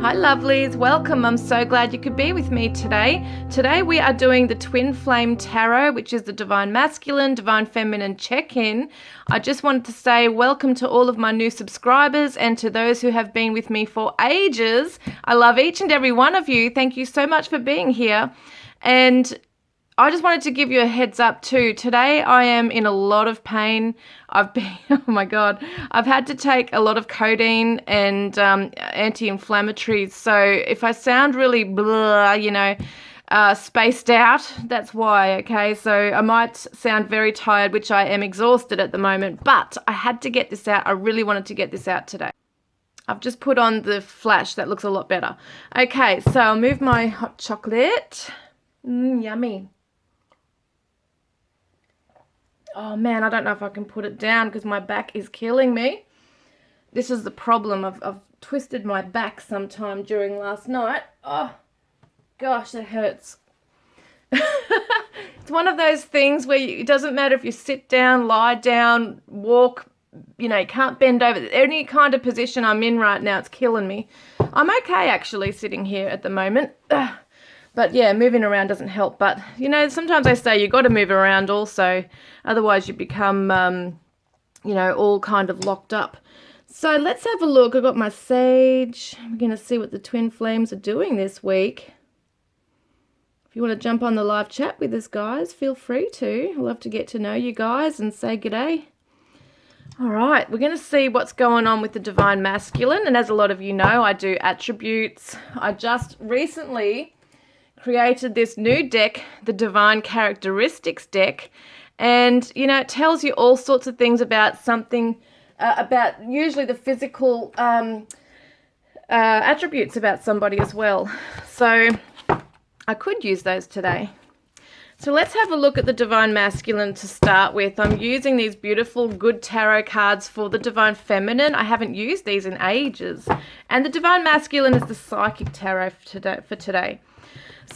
Hi lovelies, welcome. I'm so glad you could be with me today. Today we are doing the Twin Flame Tarot, which is the Divine Masculine, Divine Feminine check-in. I just wanted to say welcome to all of my new subscribers and to those who have been with me for ages. I love each and every one of you. Thank you so much for being here. And I just wanted to give you a heads up too. Today I am in a lot of pain. Oh my God, I've had to take a lot of codeine and anti-inflammatories. So if I sound really blah, spaced out, that's why, okay? So I might sound very tired, which I am exhausted at the moment, but I had to get this out. I really wanted to get this out today. I've just put on the flash. That looks a lot better. Okay, so I'll move my hot chocolate. Yummy. Oh man, I don't know if I can put it down because my back is killing me. This is the problem. I've twisted my back sometime during last night. Oh gosh, that hurts. It's one of those things where it doesn't matter if you sit down, lie down, walk, you can't bend over. Any kind of position I'm in right now, it's killing me. I'm okay actually sitting here at the moment. But yeah, moving around doesn't help. But, sometimes I say you got to move around also. Otherwise you become, all kind of locked up. So let's have a look. I've got my sage. We're going to see what the twin flames are doing this week. If you want to jump on the live chat with us, guys, feel free to. I'd love to get to know you guys and say g'day. All right, we're going to see what's going on with the Divine Masculine. And as a lot of you know, I do attributes. I just recently created this new deck, the Divine Characteristics deck, and it tells you all sorts of things about something, about usually the physical attributes about somebody as well. So I could use those today. So let's have a look at the Divine Masculine to start with. I'm using these beautiful good tarot cards for the Divine Feminine. I haven't used these in ages. And the Divine Masculine is the Psychic Tarot for today.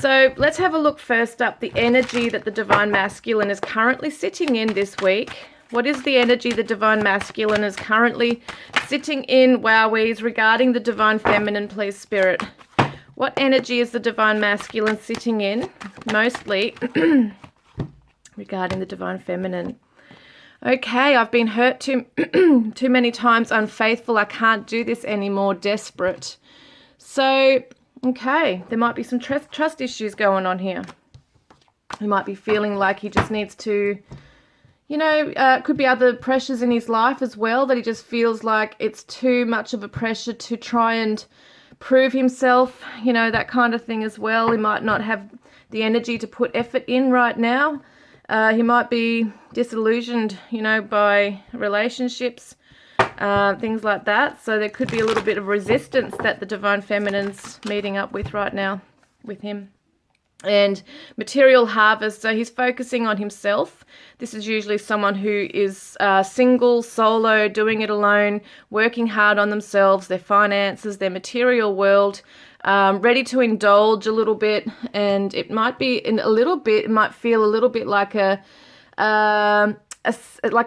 So let's have a look first up, the energy that the Divine Masculine is currently sitting in this week. What is the energy the Divine Masculine is currently sitting in, wowies, regarding the Divine Feminine, please, Spirit? What energy is the Divine Masculine sitting in, mostly, regarding the Divine Feminine? Okay, I've been hurt too many times, unfaithful, I can't do this anymore, desperate. So okay, there might be some trust issues going on here. He might be feeling like he just needs to, could be other pressures in his life as well, that he just feels like it's too much of a pressure to try and prove himself, that kind of thing as well. He might not have the energy to put effort in right now. He might be disillusioned, by relationships. Things like that. So there could be a little bit of resistance that the Divine Feminine's meeting up with right now with him. And material harvest, so he's focusing on himself. This is usually someone who is single, solo, doing it alone, working hard on themselves, their finances, their material world, ready to indulge a little bit. And it might be it might feel a little bit like a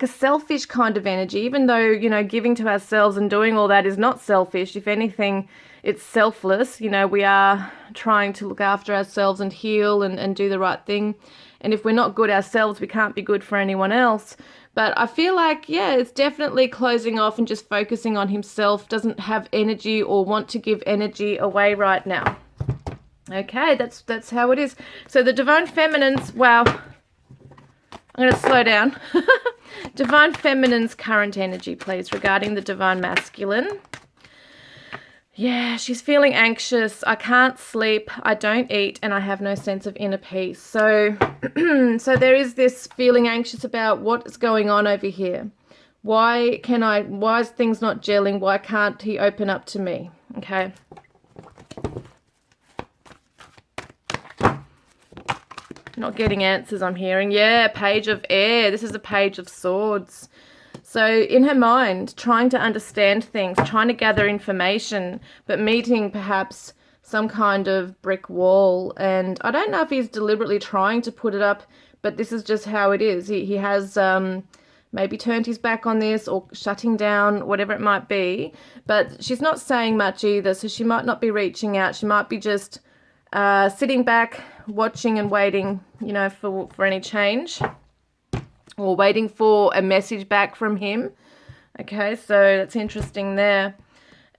selfish kind of energy, even though, giving to ourselves and doing all that is not selfish. If anything, it's selfless. We are trying to look after ourselves and heal and do the right thing. And if we're not good ourselves, we can't be good for anyone else. But I feel like, it's definitely closing off and just focusing on himself, doesn't have energy or want to give energy away right now. Okay, that's how it is. So the Divine Feminine's, wow, I'm going to slow down. Divine Feminine's current energy, please, regarding the Divine Masculine. Yeah, she's feeling anxious. I can't sleep. I don't eat, and I have no sense of inner peace. So, so there is this feeling anxious about what is going on over here. Why is things not gelling? Why can't he open up to me? Okay. Not getting answers, I'm hearing. Yeah, Page of Air. This is a Page of Swords. So in her mind, trying to understand things, trying to gather information, but meeting perhaps some kind of brick wall. And I don't know if he's deliberately trying to put it up, but this is just how it is. He has maybe turned his back on this or shutting down, whatever it might be. But she's not saying much either, so she might not be reaching out. She might be just sitting back, watching and waiting, you know, for any change, or waiting for a message back from him. Okay, so that's interesting there.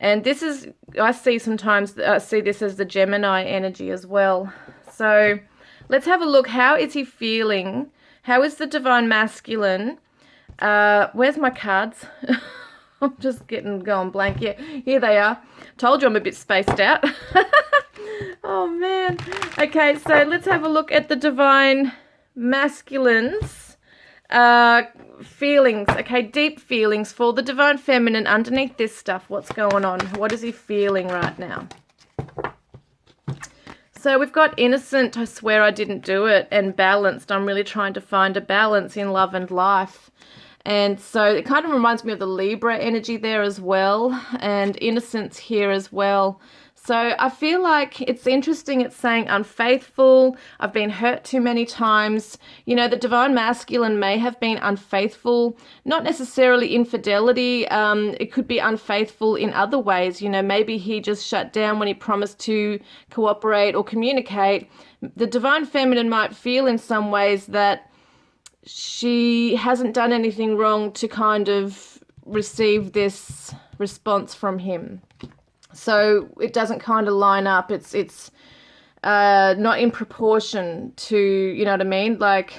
And this is, I see sometimes, I see this as the Gemini energy as well. So let's have a look. How is he feeling? How is the divine masculine? Where's my cards? I'm just going blank. Yeah, here they are. Told you I'm a bit spaced out. Oh, man. Okay, so let's have a look at the divine masculines. Feelings, okay, deep feelings for the divine feminine underneath this stuff. What's going on? What is he feeling right now? So we've got innocent, I swear I didn't do it, and balanced. I'm really trying to find a balance in love and life. And so it kind of reminds me of the Libra energy there as well, and innocence here as well. So I feel like it's interesting. It's saying unfaithful. I've been hurt too many times. You know, the divine masculine may have been unfaithful, not necessarily infidelity. It could be unfaithful in other ways. You know, maybe he just shut down when he promised to cooperate or communicate. The divine feminine might feel in some ways that she hasn't done anything wrong to kind of receive this response from him. So it doesn't kind of line up. It's not in proportion to, you know what I mean? Like,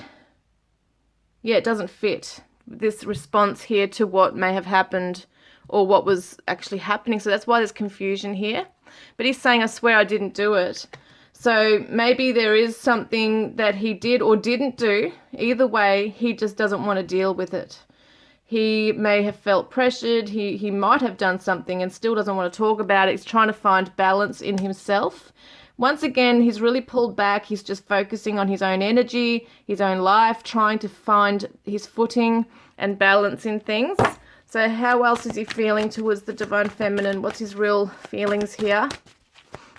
yeah, it doesn't fit this response here to what may have happened or what was actually happening. So that's why there's confusion here. But he's saying, I swear I didn't do it. So maybe there is something that he did or didn't do. Either way, he just doesn't want to deal with it. He may have felt pressured. He might have done something and still doesn't want to talk about it. He's trying to find balance in himself. Once again, he's really pulled back. He's just focusing on his own energy, his own life, trying to find his footing and balance in things. So how else is he feeling towards the divine feminine? What's his real feelings here?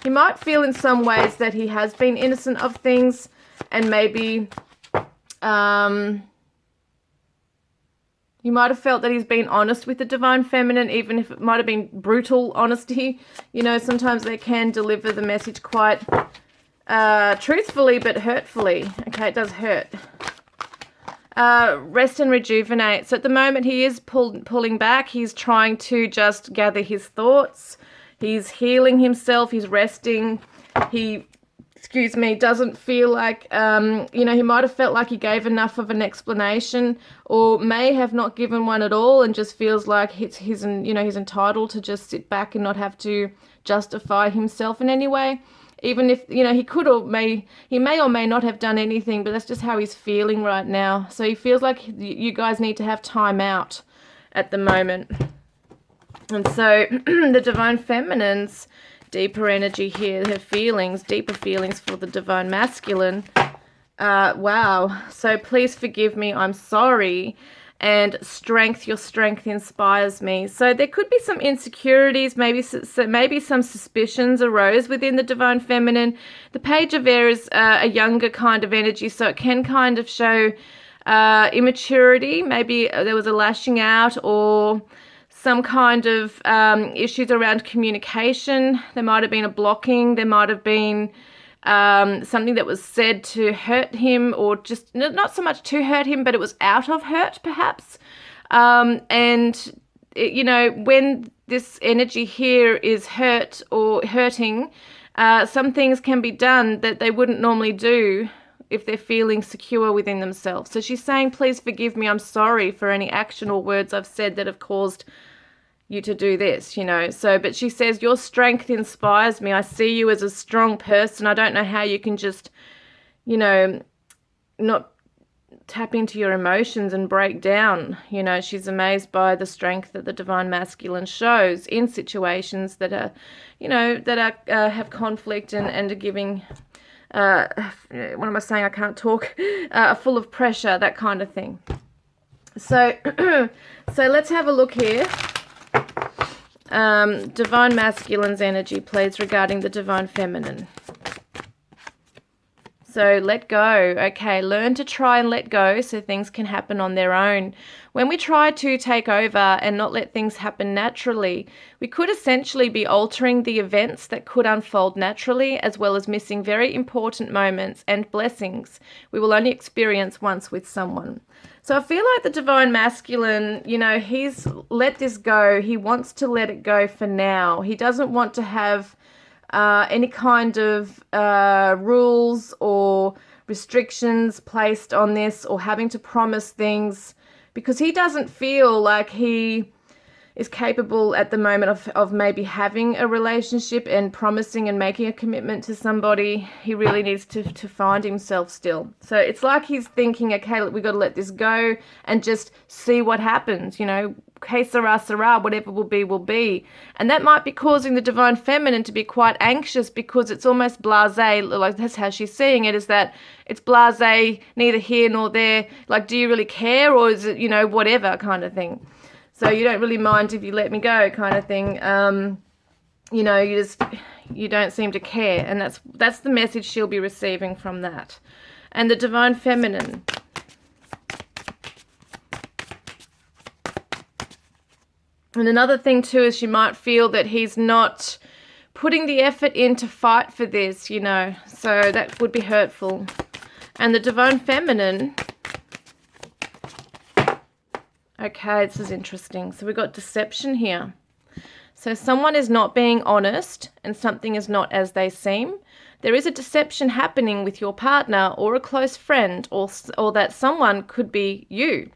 He might feel in some ways that he has been innocent of things, and maybe he might have felt that he's been honest with the divine feminine, even if it might have been brutal honesty. You know, sometimes they can deliver the message quite truthfully but hurtfully. Okay, it does hurt. Rest and rejuvenate. So at the moment he is pulling back. He's trying to just gather his thoughts. He's healing himself. He's resting. He, doesn't feel like, you know, he might have felt like he gave enough of an explanation, or may have not given one at all, and just feels like he's entitled to just sit back and not have to justify himself in any way. Even if, you know, he may or may not have done anything, but that's just how he's feeling right now. So he feels like you guys need to have time out at the moment. And so the divine feminine's deeper energy here, her feelings, deeper feelings for the divine masculine. Wow. So please forgive me. I'm sorry. And strength, your strength inspires me. So there could be some insecurities, maybe some suspicions arose within the divine feminine. The Page of Air is a younger kind of energy, so it can kind of show immaturity. Maybe there was a lashing out, or some kind of issues around communication. There might have been a blocking. There might have been something that was said to hurt him, or just not so much to hurt him, but it was out of hurt perhaps. And it, you know, when this energy here is hurt or hurting, some things can be done that they wouldn't normally do if they're feeling secure within themselves. So she's saying, please forgive me. I'm sorry for any action or words I've said that have caused you to do this, you know. So, but she says, your strength inspires me. I see you as a strong person. I don't know how you can just, you know, not tap into your emotions and break down. You know, she's amazed by the strength that the divine masculine shows in situations that are, you know, that are have conflict and are giving, what am I saying? I can't talk. Full of pressure, that kind of thing. So, so let's have a look here. Divine masculine's energy, please, regarding the divine feminine. So let go. Okay, learn to try and let go so things can happen on their own. When we try to take over and not let things happen naturally, we could essentially be altering the events that could unfold naturally, as well as missing very important moments and blessings we will only experience once with someone. So I feel like the divine masculine, you know, he's let this go. He wants to let it go for now. He doesn't want to have any kind of rules or restrictions placed on this, or having to promise things, because he doesn't feel like he is capable at the moment of maybe having a relationship and promising and making a commitment to somebody. He really needs to find himself still. So it's like he's thinking, okay, we got to let this go and just see what happens, you know, que sera, sera, whatever will be, will be. And that might be causing the divine feminine to be quite anxious, because it's almost blasé, like that's how she's seeing it, is that it's blasé, neither here nor there. Like, do you really care, or is it, you know, whatever kind of thing? So you don't really mind if you let me go kind of thing. You know, you don't seem to care. And that's the message she'll be receiving from that. And the divine feminine. And another thing too is she might feel that he's not putting the effort in to fight for this, you know. So that would be hurtful. And the divine feminine. Okay, this is interesting. So we've got deception here. So someone is not being honest and something is not as they seem. There is a deception happening with your partner or a close friend, or that someone could be you.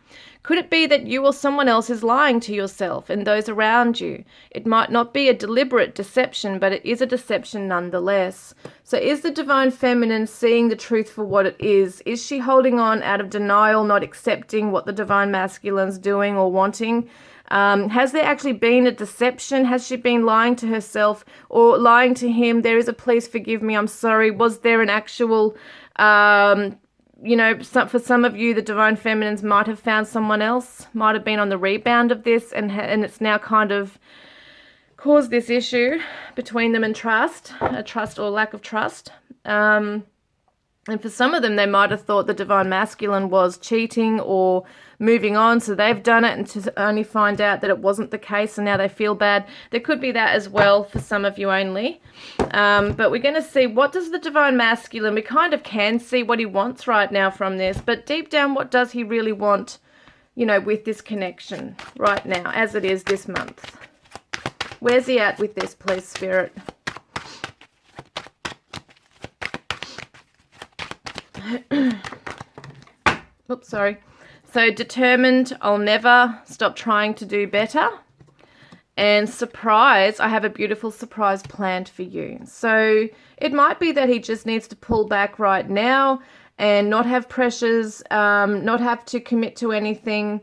Could it be that you or someone else is lying to yourself and those around you? It might not be a deliberate deception, but it is a deception nonetheless. So is the divine feminine seeing the truth for what it is? Is she holding on out of denial, not accepting what the divine masculine's doing or wanting? Has there actually been a deception? Has she been lying to herself or lying to him? There is a please forgive me, I'm sorry. Was there an actual... you know, for some of you, the divine feminines might have found someone else, might have been on the rebound of this, and it's now kind of caused this issue between them and trust or lack of trust. And for some of them, they might have thought the divine masculine was cheating or moving on, so they've done it, and to only find out that it wasn't the case, and now they feel bad. There could be that as well for some of you only. But we're going to see, what does the divine masculine, we kind of can see what he wants right now from this, but deep down, what does he really want, you know, with this connection right now, as it is this month? Where's he at with this, please, Spirit? Oops, sorry. So determined, I'll never stop trying to do better. And surprise, I have a beautiful surprise planned for you. So it might be that he just needs to pull back right now and not have pressures, not have to commit to anything.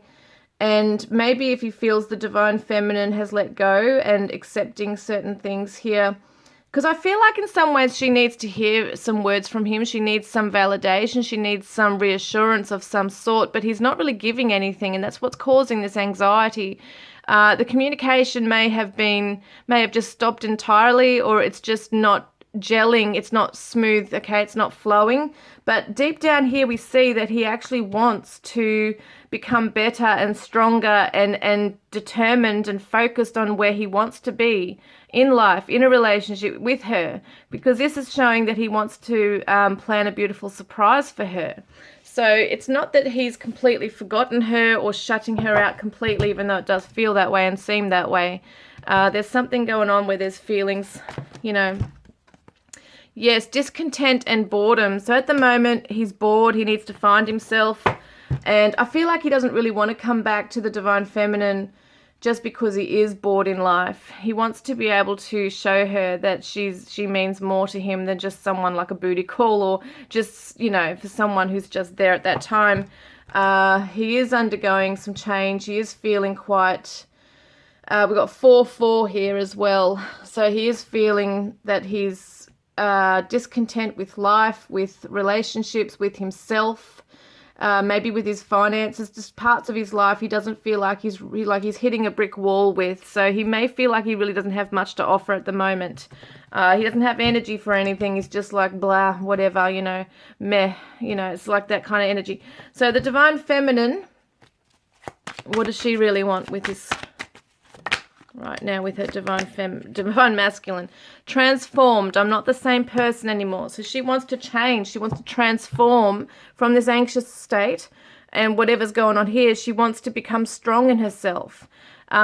And maybe if he feels the divine feminine has let go and accepting certain things here, because I feel like in some ways she needs to hear some words from him. She needs some validation. She needs some reassurance of some sort, but he's not really giving anything, and that's what's causing this anxiety. The communication may have just stopped entirely, or it's just not gelling. It's not smooth, okay? It's not flowing. But deep down here, we see that he actually wants to become better and stronger and determined and focused on where he wants to be in life, in a relationship with her, because this is showing that he wants to plan a beautiful surprise for her. So it's not that he's completely forgotten her or shutting her out completely, even though it does feel that way and seem that way. There's something going on where there's feelings, you know. Yes, discontent and boredom. So at the moment, he's bored. He needs to find himself. And I feel like he doesn't really want to come back to the divine feminine just because he is bored in life. He wants to be able to show her that she means more to him than just someone like a booty call, or just, you know, for someone who's just there at that time. He is undergoing some change. He is feeling quite... we've got 4-4 here as well. So he is feeling that he's discontent with life, with relationships, with himself. maybe with his finances, just parts of his life he doesn't feel like he's hitting a brick wall with. So he may feel like he really doesn't have much to offer at the moment. He doesn't have energy for anything. He's just like blah, whatever, you know, meh, you know, it's like that kind of energy. So the divine feminine, what does she really want with this right now with her divine masculine? Transformed. I'm not the same person anymore. So she wants to change. She wants to transform from this anxious state and whatever's going on here. She wants to become strong in herself.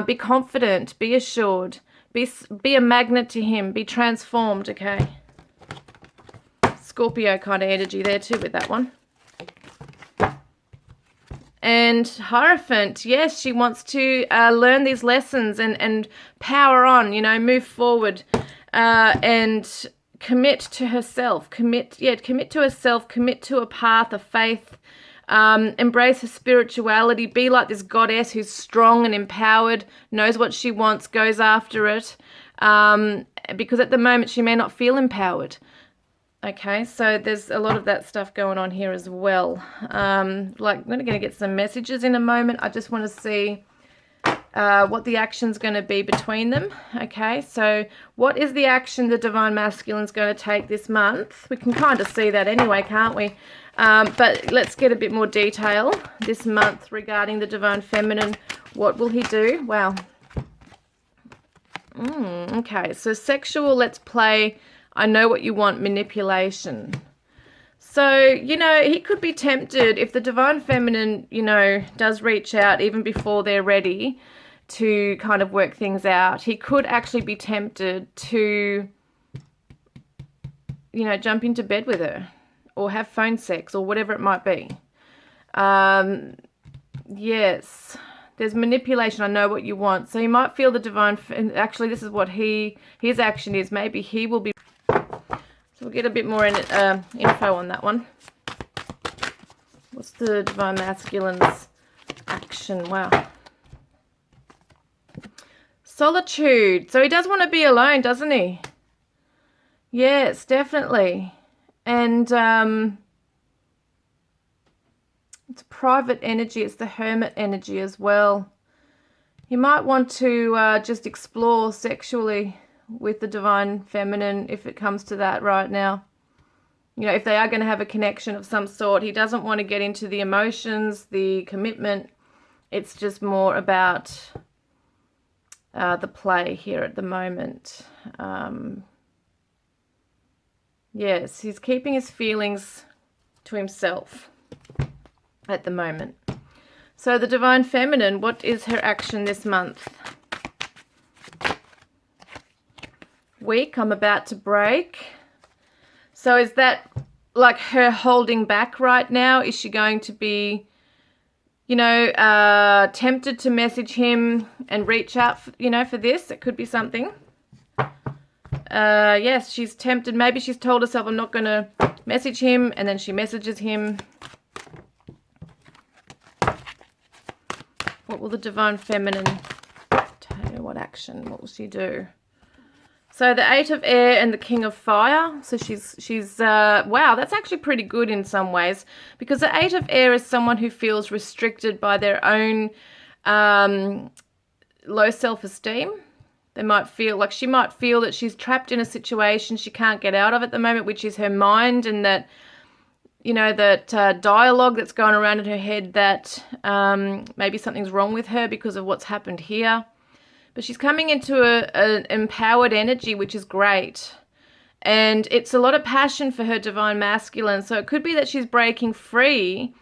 Be confident. Be assured. Be a magnet to him. Be transformed, okay? Scorpio kind of energy there too with that one. And Hierophant, yes, she wants to learn these lessons and power on, you know, move forward and commit to herself. Commit to herself, commit to a path of faith, embrace her spirituality, be like this goddess who's strong and empowered, knows what she wants, goes after it, because at the moment she may not feel empowered. Okay, so there's a lot of that stuff going on here as well. Like, I'm going to get some messages in a moment. I just want to see what the action's going to be between them. Okay, so what is the action the divine masculine's going to take this month? We can kind of see that anyway, can't we? But let's get a bit more detail this month regarding the divine feminine. What will he do? Wow. Okay, so sexual, let's play I know what you want, manipulation. So, you know, he could be tempted if the divine feminine, you know, does reach out even before they're ready to kind of work things out. He could actually be tempted to, you know, jump into bed with her or have phone sex or whatever it might be. Yes, there's manipulation. I know what you want. So you might feel the divine, actually this is what his action is. Maybe he will be. So we'll get a bit more info on that one. What's the divine masculine's action? Wow. Solitude. So he does want to be alone, doesn't he? Yes, definitely. And it's private energy. It's the hermit energy as well. He might want to just explore sexually with the divine feminine if it comes to that right now. You know, if they are going to have a connection of some sort, he doesn't want to get into the emotions, the commitment. It's just more about the play here at the moment. Yes, he's keeping his feelings to himself at the moment. So the divine feminine, what is her action this month? Week, I'm about to break. So is that like her holding back right now? Is she going to be, you know, tempted to message him and reach out, you know, for this? It could be something. Yes, she's tempted. Maybe she's told herself, I'm not going to message him, and then she messages him. What will the divine feminine tell her? What action? What will she do? So the 8 of air and the king of fire. So she's wow, that's actually pretty good in some ways, because the 8 of air is someone who feels restricted by their own low self-esteem. They might feel like she might feel that she's trapped in a situation she can't get out of at the moment, which is her mind, and that, you know, that dialogue that's going around in her head that maybe something's wrong with her because of what's happened here. But she's coming into an empowered energy, which is great. And it's a lot of passion for her divine masculine. So it could be that she's breaking free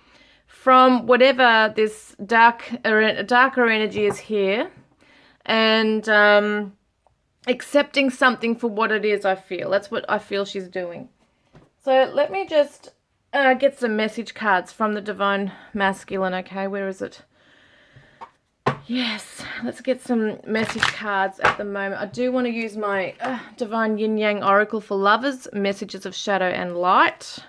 from whatever this darker energy is here. And accepting something for what it is, I feel. That's what I feel she's doing. So let me just get some message cards from the divine masculine. Okay, where is it? Yes, let's get some message cards at the moment. I do want to use my Divine Yin Yang Oracle for Lovers, Messages of Shadow and Light.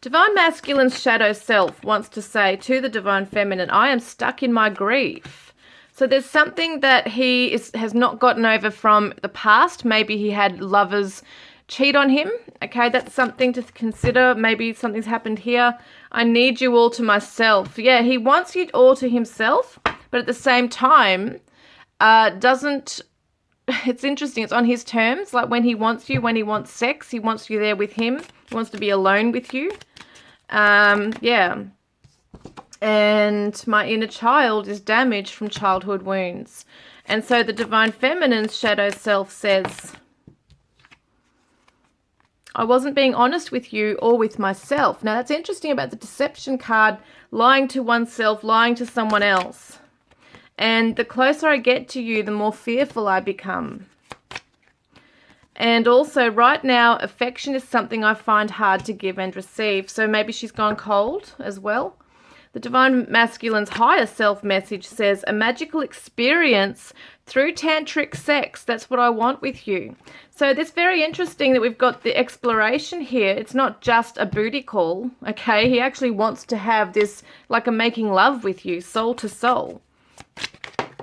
Divine Masculine's shadow self wants to say to the Divine Feminine, I am stuck in my grief. So there's something that he has not gotten over from the past. Maybe he had lovers cheat on him. Okay, that's something to consider. Maybe something's happened here. I need you all to myself. Yeah, he wants you all to himself, but at the same time, doesn't... It's interesting. It's on his terms. Like when he wants you, when he wants sex, he wants you there with him. He wants to be alone with you. Yeah. And my inner child is damaged from childhood wounds. And so the Divine Feminine's shadow self says, I wasn't being honest with you or with myself. Now that's interesting about the deception card, lying to oneself, lying to someone else. And the closer I get to you, the more fearful I become. And also right now, affection is something I find hard to give and receive. So maybe she's gone cold as well. The Divine Masculine's higher self message says, a magical experience through tantric sex. That's what I want with you. So it's very interesting that we've got the exploration here. It's not just a booty call, okay? He actually wants to have this, like a making love with you, soul to soul.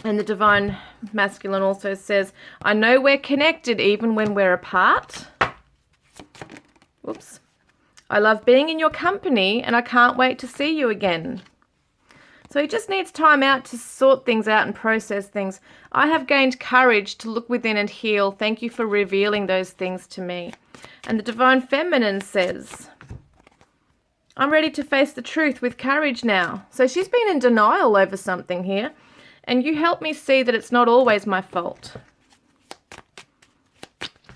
And the Divine Masculine also says, I know we're connected even when we're apart. Whoops. I love being in your company and I can't wait to see you again. So he just needs time out to sort things out and process things. I have gained courage to look within and heal. Thank you for revealing those things to me. And the Divine Feminine says, I'm ready to face the truth with courage now. So she's been in denial over something here. And you help me see that it's not always my fault.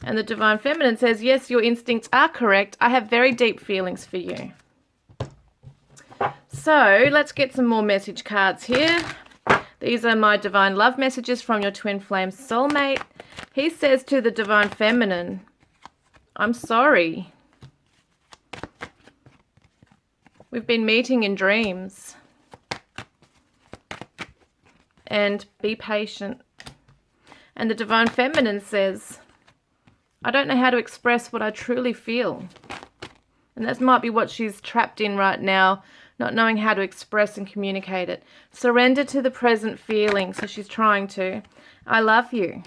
And the Divine Feminine says, yes, your instincts are correct. I have very deep feelings for you. So let's get some more message cards here. These are my Divine Love messages from your Twin Flame Soulmate. He says to the Divine Feminine, I'm sorry. We've been meeting in dreams. And be patient. And the Divine Feminine says, I don't know how to express what I truly feel. And that might be what she's trapped in right now, not knowing how to express and communicate it. Surrender to the present feeling. So she's trying to. I love you.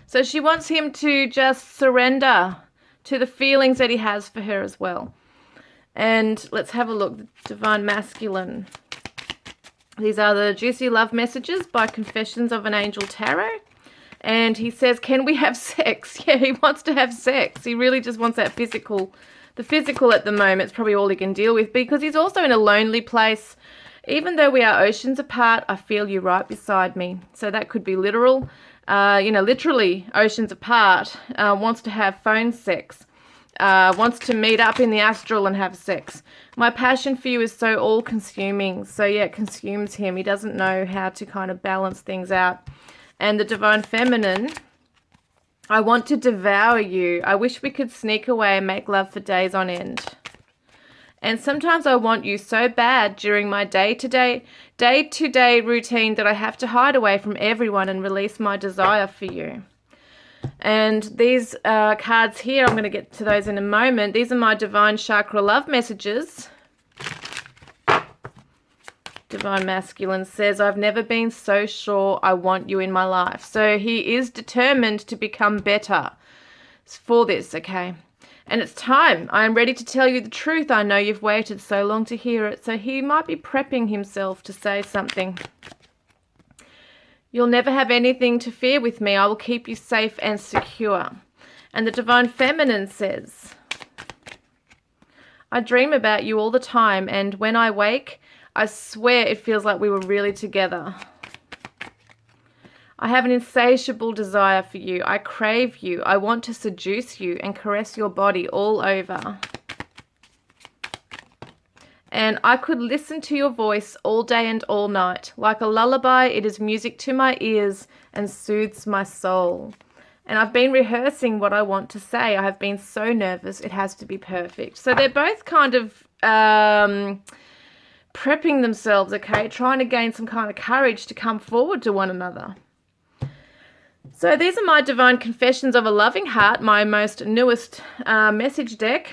So she wants him to just surrender to the feelings that he has for her as well. And let's have a look. The Divine Masculine. These are the Juicy Love messages by Confessions of an Angel Tarot. And he says, can we have sex? Yeah, he wants to have sex. He really just wants that physical. The physical at the moment is probably all he can deal with because he's also in a lonely place. Even though we are oceans apart, I feel you right beside me. So that could be literal. Literally oceans apart. Wants to have phone sex. Wants to meet up in the astral and have sex. My passion for you is so all-consuming. So yeah, it consumes him. He doesn't know how to kind of balance things out. And the Divine Feminine, I want to devour you. I wish we could sneak away and make love for days on end. And sometimes I want you so bad during my day-to-day routine that I have to hide away from everyone and release my desire for you. And these cards here, I'm going to get to those in a moment. These are my Divine Chakra Love messages. Divine Masculine says, I've never been so sure I want you in my life. So he is determined to become better for this, okay? And it's time. I am ready to tell you the truth. I know you've waited so long to hear it. So he might be prepping himself to say something. You'll never have anything to fear with me. I will keep you safe and secure. And the Divine Feminine says, I dream about you all the time, and when I wake, I swear it feels like we were really together. I have an insatiable desire for you. I crave you. I want to seduce you and caress your body all over. And I could listen to your voice all day and all night. Like a lullaby, it is music to my ears and soothes my soul. And I've been rehearsing what I want to say. I have been so nervous. It has to be perfect. So they're both kind of prepping themselves, okay? Trying to gain some kind of courage to come forward to one another. So these are my Divine Confessions of a Loving Heart, my most newest message deck.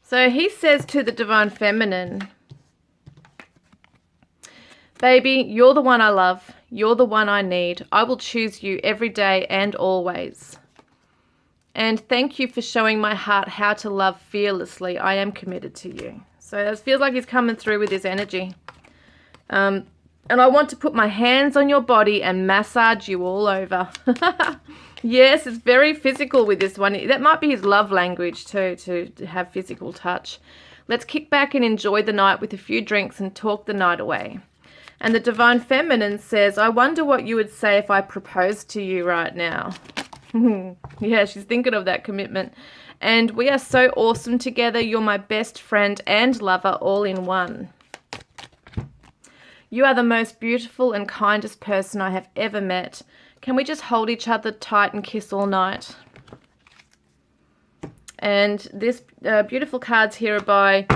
So he says to the Divine Feminine, baby, you're the one I love. You're the one I need. I will choose you every day and always. And thank you for showing my heart how to love fearlessly. I am committed to you. So it feels like he's coming through with his energy. And I want to put my hands on your body and massage you all over. Yes, it's very physical with this one. That might be his love language too, to have physical touch. Let's kick back and enjoy the night with a few drinks and talk the night away. And the Divine Feminine says, I wonder what you would say if I proposed to you right now. Yeah, she's thinking of that commitment. And we are so awesome together. You're my best friend and lover all in one. You are the most beautiful and kindest person I have ever met. Can we just hold each other tight and kiss all night? And this beautiful cards here are by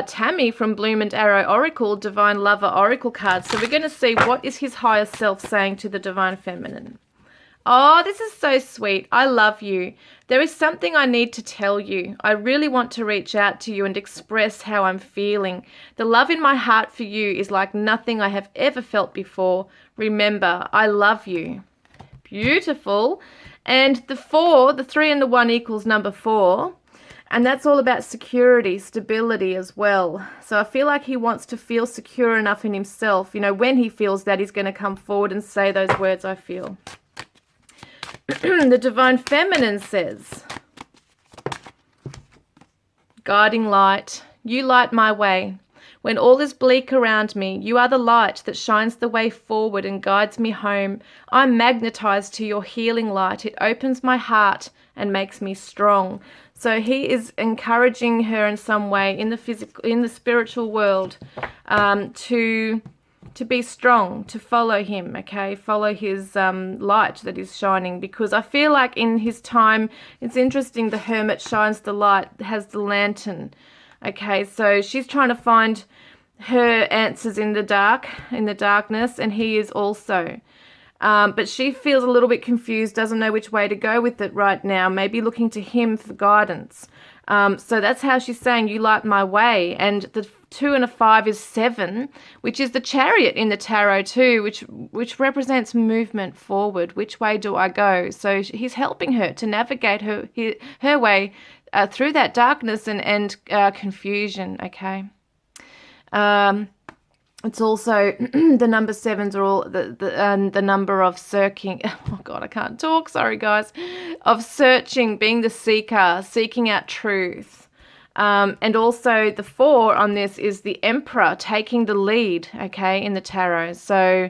Tammy from Bloom and Arrow Oracle, Divine Lover Oracle cards. So we're going to see what is his higher self saying to the Divine Feminine. Oh, this is so sweet. I love you. There is something I need to tell you. I really want to reach out to you and express how I'm feeling. The love in my heart for you is like nothing I have ever felt before. Remember, I love you. Beautiful. And the 4, the 3 and the 1 equals number 4. And that's all about security, stability as well. So I feel like he wants to feel secure enough in himself. You know, when he feels that, he's going to come forward and say those words, I feel. The Divine Feminine says, guiding light, you light my way. When all is bleak around me, you are the light that shines the way forward and guides me home. I'm magnetized to your healing light. It opens my heart and makes me strong. So he is encouraging her in some way in the physical, in the spiritual world, to be strong, to follow him, okay? Follow his light that is shining, because I feel like in his time, it's interesting, the hermit shines the light, has the lantern, okay? So she's trying to find her answers in the darkness, and he is also. But she feels a little bit confused, doesn't know which way to go with it right now, maybe looking to him for guidance. So that's how she's saying, you light my way. And the 2 and a 5 is 7, which is the Chariot in the tarot too, which represents movement forward. Which way do I go? So he's helping her to navigate her way through that darkness and confusion, okay? It's also the number 7s are all the number of searching. Oh God, I can't talk. Sorry, guys. Of searching, being the seeker, seeking out truth. And also the 4 on this is the Emperor taking the lead, okay, in the tarot. So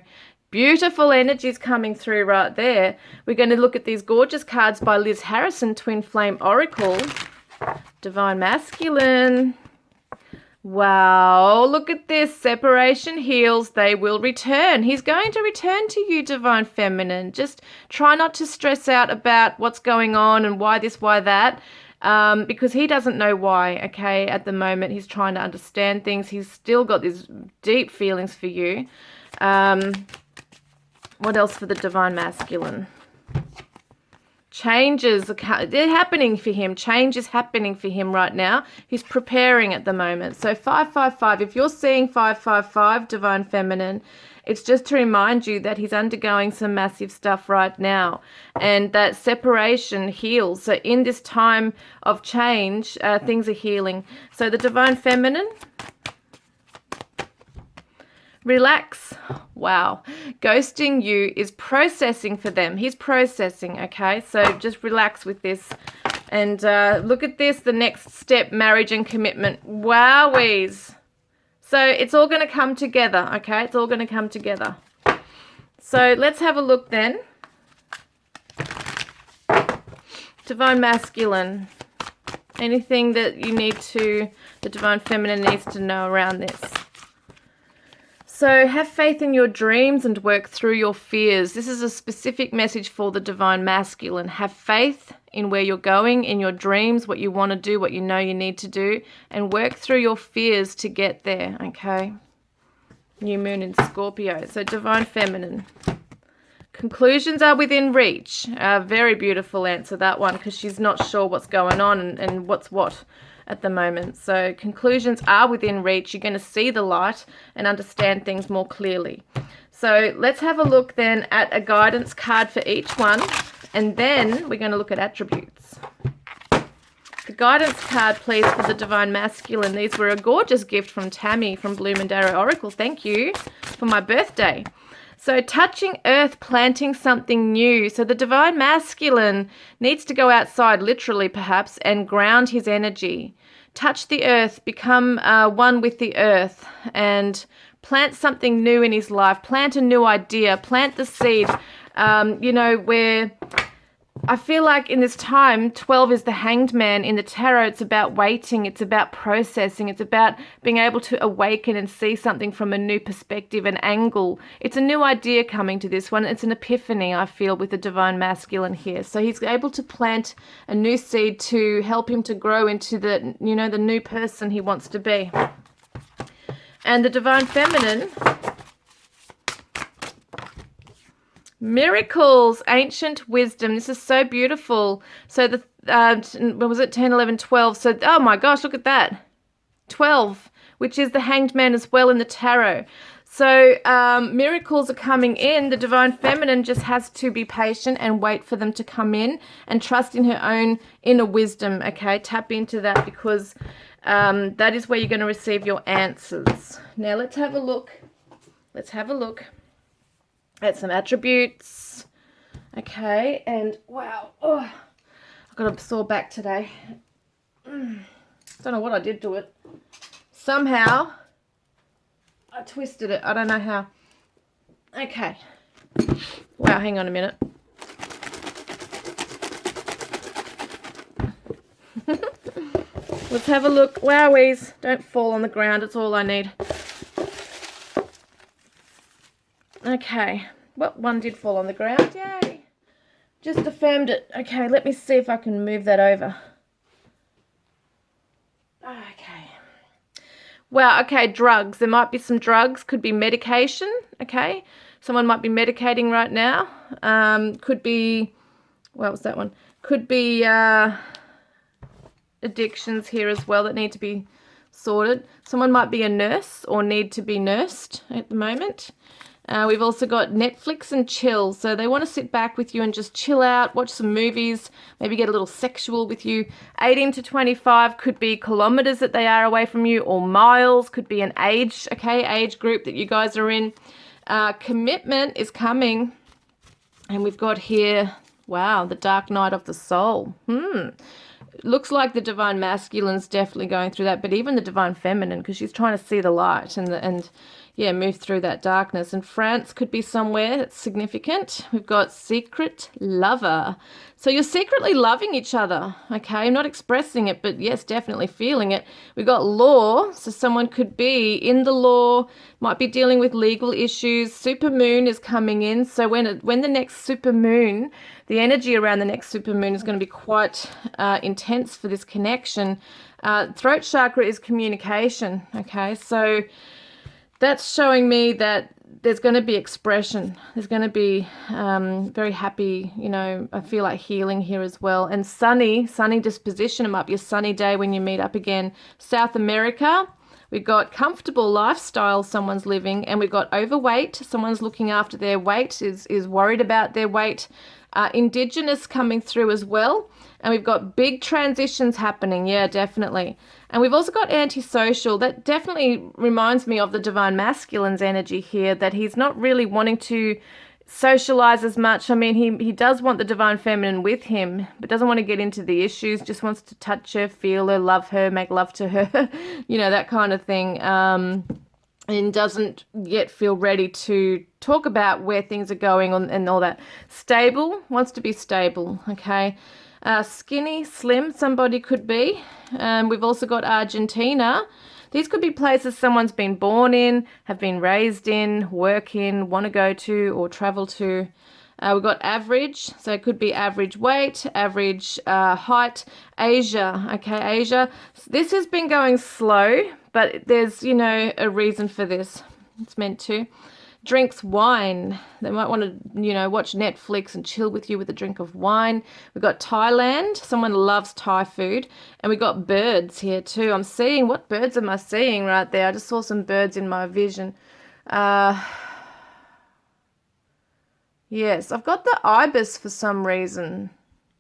beautiful energies coming through right there. We're going to look at these gorgeous cards by Liz Harrison, Twin Flame Oracle, Divine Masculine. Wow, look at this. Separation heals, they will return. He's going to return to you, Divine Feminine. Just try not to stress out about what's going on and why this, why that, because he doesn't know why, okay? At the moment, he's trying to understand things. He's still got these deep feelings for you. What else for the Divine Masculine? Changes, they're happening for him. Change is happening for him right now. He's preparing at the moment. So 555, if you're seeing 555, Divine Feminine, it's just to remind you that he's undergoing some massive stuff right now, and that separation heals. So in this time of change, things are healing. So the Divine Feminine, relax. Wow. Ghosting you is processing for them. He's processing, okay? So just relax with this. And look at this, the next step, marriage and commitment. Wowies. So it's all going to come together, okay? It's all going to come together. So let's have a look then. Divine Masculine. Anything that you need to, the Divine Feminine needs to know around this. So have faith in your dreams and work through your fears. This is a specific message for the Divine Masculine. Have faith in where you're going, in your dreams, what you want to do, what you know you need to do, and work through your fears to get there, okay? New Moon in Scorpio. So Divine Feminine. Conclusions are within reach. Very beautiful answer, that one, because she's not sure what's going on and what's what. at the moment. So conclusions are within reach. You're going to see the light and understand things more clearly. So let's have a look then at a guidance card for each one, and then we're going to look at attributes. The guidance card, please, for the Divine Masculine. These were a gorgeous gift from Tammy from Bloom and Darrow Oracle. Thank you for my birthday. So touching earth, planting something new. So the Divine Masculine needs to go outside, literally perhaps, and ground his energy. Touch the earth, become one with the earth, and plant something new in his life. Plant a new idea. Plant the seed. You know, where I feel like in this time, 12 is the Hanged Man in the tarot. It's about waiting. It's about processing. It's about being able to awaken and see something from a new perspective, an angle. It's a new idea coming to this one. It's an epiphany, I feel, with the Divine Masculine here. So he's able to plant a new seed to help him to grow into the, you know, the new person he wants to be. And the Divine Feminine, miracles, ancient wisdom. This is so beautiful. So the, what was it, 10, 11, 12. So, oh my gosh, look at that. 12, which is the Hanged Man as well in the tarot. So miracles are coming in. The Divine Feminine just has to be patient and wait for them to come in and trust in her own inner wisdom, okay? Tap into that, because that is where you're going to receive your answers. Now let's have a look. Let's have a look at some attributes. Okay, and wow, oh, I've got a sore back today. Don't know what I did to it. Somehow I twisted it. I don't know how. Okay. Wow, hang on a minute. Let's have a look. Wowies, don't fall on the ground. It's all I need. Okay. Well, one did fall on the ground. Yay. Just affirmed it. Okay, let me see if I can move that over. Okay. Well, okay, drugs. There might be some drugs. Could be medication, okay? Someone might be medicating right now. Could be, what was that one? Could be addictions here as well that need to be sorted. Someone might be a nurse or need to be nursed at the moment. We've also got Netflix and chill. So they want to sit back with you and just chill out, watch some movies, maybe get a little sexual with you. 18 to 25 could be kilometers that they are away from you, or miles. Could be an age, okay, age group that you guys are in. Commitment is coming. And we've got here, wow, the dark night of the soul. Looks like the Divine Masculine's definitely going through that, but even the Divine Feminine, because she's trying to see the light and yeah, move through that darkness. And France could be somewhere that's significant. We've got secret lover. So you're secretly loving each other, okay? Not expressing it, but yes, definitely feeling it. We've got law. So someone could be in the law, might be dealing with legal issues. Super moon is coming in. So when the next super moon, the energy around the next super moon is going to be quite intense for this connection. Throat chakra is communication, okay? So that's showing me that there's going to be expression. There's going to be very happy, you know, I feel like healing here as well. And sunny disposition. It might be a sunny day when you meet up again. South America, we've got comfortable lifestyle someone's living, and we've got overweight. Someone's looking after their weight, is worried about their weight. Indigenous coming through as well. And we've got big transitions happening. Yeah, definitely. And we've also got antisocial. That definitely reminds me of the Divine Masculine's energy here, that he's not really wanting to socialize as much. I mean, he does want the Divine Feminine with him, but doesn't want to get into the issues, just wants to touch her, feel her, love her, make love to her, you know, that kind of thing. And doesn't yet feel ready to talk about where things are going on and all that. Stable, wants to be stable, okay? Skinny, slim, somebody could be. We've also got Argentina. These could be places someone's been born in, have been raised in, work in, want to go to or travel to. We've got average, so it could be average weight, average height. Asia, okay, Asia. This has been going slow, but there's, you know, a reason for this. It's meant to. drinks wine. They might want to, you know, watch Netflix and chill with you with a drink of wine. We've got Thailand. Someone loves Thai food. And we got birds here too. I'm seeing, what birds am I seeing right there? I just saw some birds in my vision. Yes, I've got the ibis for some reason.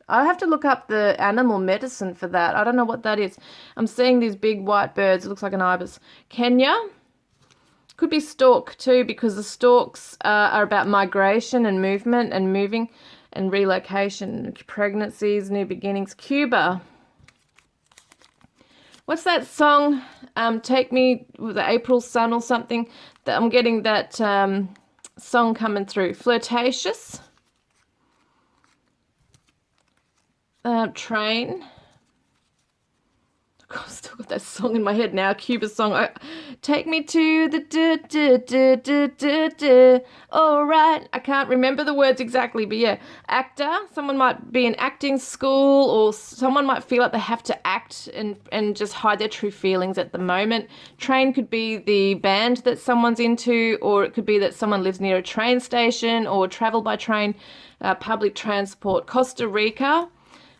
I have to look up the animal medicine for that. I don't know what that is. I'm seeing these big white birds. It looks like an ibis. Kenya. Could be stork too, because the storks are about migration and movement and moving and relocation, pregnancies, new beginnings. Cuba. What's that song? Take Me with the April Sun or something. I'm getting that song coming through. Flirtatious. Train. I've still got that song in my head now, Cuba song. Take me to the all right. I can't remember the words exactly, but yeah. Actor. Someone might be in acting school, or someone might feel like they have to act and just hide their true feelings at the moment. Train could be the band that someone's into, or it could be that someone lives near a train station or travel by train, public transport. Costa Rica.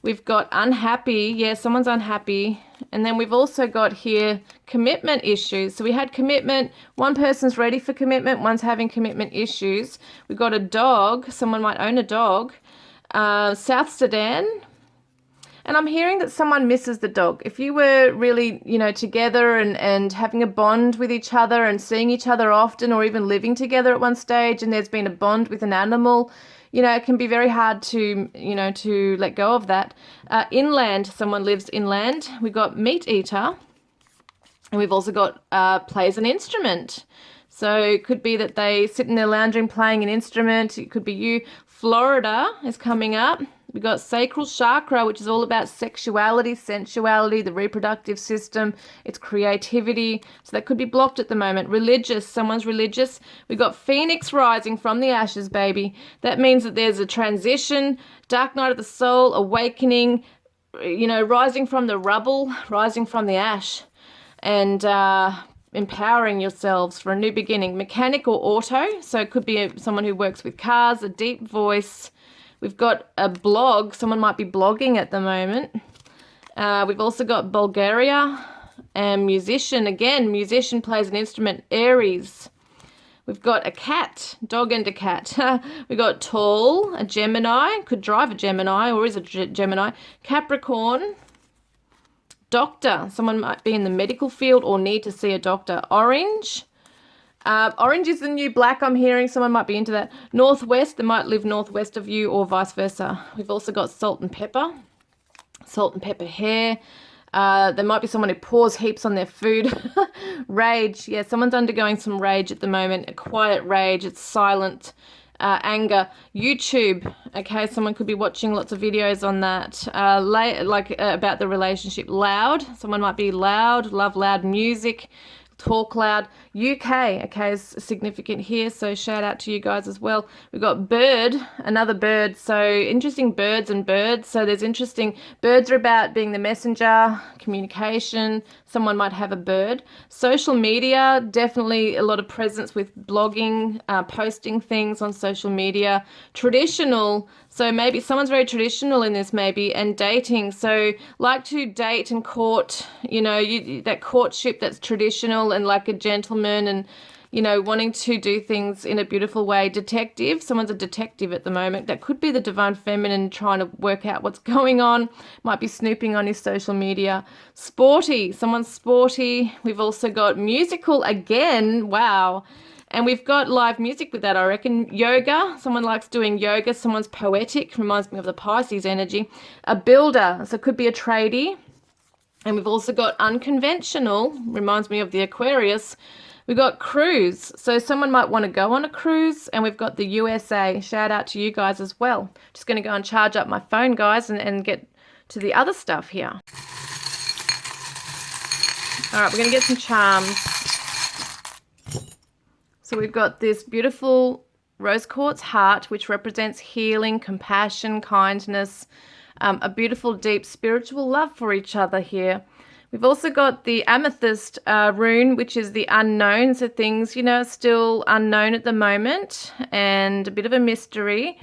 We've got unhappy. Yeah, someone's unhappy. And then we've also got here commitment issues. So we had commitment. One person's ready for commitment. One's having commitment issues. We've got a dog. Someone might own a dog. South Sudan. And I'm hearing that someone misses the dog. If you were really, you know, together and having a bond with each other and seeing each other often, or even living together at one stage, and there's been a bond with an animal, you know, it can be very hard to, you know, to let go of that. Inland, someone lives inland. We've got meat eater. And we've also got plays an instrument. So it could be that they sit in their lounge room playing an instrument. It could be you. Florida is coming up. We've got sacral chakra, which is all about sexuality, sensuality, the reproductive system, its creativity. So that could be blocked at the moment. Religious, someone's religious. We've got Phoenix rising from the ashes, baby. That means that there's a transition, dark night of the soul, awakening, you know, rising from the rubble, rising from the ash, and empowering yourselves for a new beginning. Mechanic or auto, so it could be someone who works with cars, a deep voice. We've got a blog. Someone might be blogging at the moment. We've also got Bulgaria and musician. Again, musician plays an instrument. Aries. We've got a cat, dog and a cat. We've got tall, a Gemini. Could drive a Gemini or is a Gemini. Capricorn. Doctor. Someone might be in the medical field or need to see a doctor. Orange. Orange is the new black, I'm hearing. Someone might be into that. Northwest, they might live northwest of you or vice versa. We've also got salt and pepper. Salt and pepper hair. There might be someone who pours heaps on their food. Rage. Yeah, someone's undergoing some rage at the moment. A quiet rage. It's silent. Anger. YouTube. Okay, someone could be watching lots of videos on that. About the relationship. Loud. Someone might be loud. Love loud music. Talk loud. UK, okay, is significant here, so shout out to you guys as well. We've got bird, another bird, so interesting birds and birds. So there's interesting, birds are about being the messenger, communication. Someone might have a bird. Social media, definitely a lot of presence with blogging, posting things on social media. Traditional, so maybe someone's very traditional in this maybe, and dating. So like to date and court, you know, that courtship that's traditional and like a gentleman and, you know, wanting to do things in a beautiful way. Detective, someone's a detective at the moment. That could be the divine feminine trying to work out what's going on. Might be snooping on his social media. Sporty, someone's sporty. We've also got musical again. Wow. And we've got live music with that, I reckon. Yoga, someone likes doing yoga. Someone's poetic, reminds me of the Pisces energy. A builder, so it could be a tradie. And we've also got unconventional, reminds me of the Aquarius. We've got cruise, so someone might want to go on a cruise. And we've got the USA, shout out to you guys as well. Just going to go and charge up my phone, guys, and get to the other stuff here. All right, we're going to get some charms. So we've got this beautiful rose quartz heart, which represents healing, compassion, kindness, a beautiful, deep spiritual love for each other here. We've also got the amethyst rune, which is the unknown. So things, you know, are still unknown at the moment and a bit of a mystery.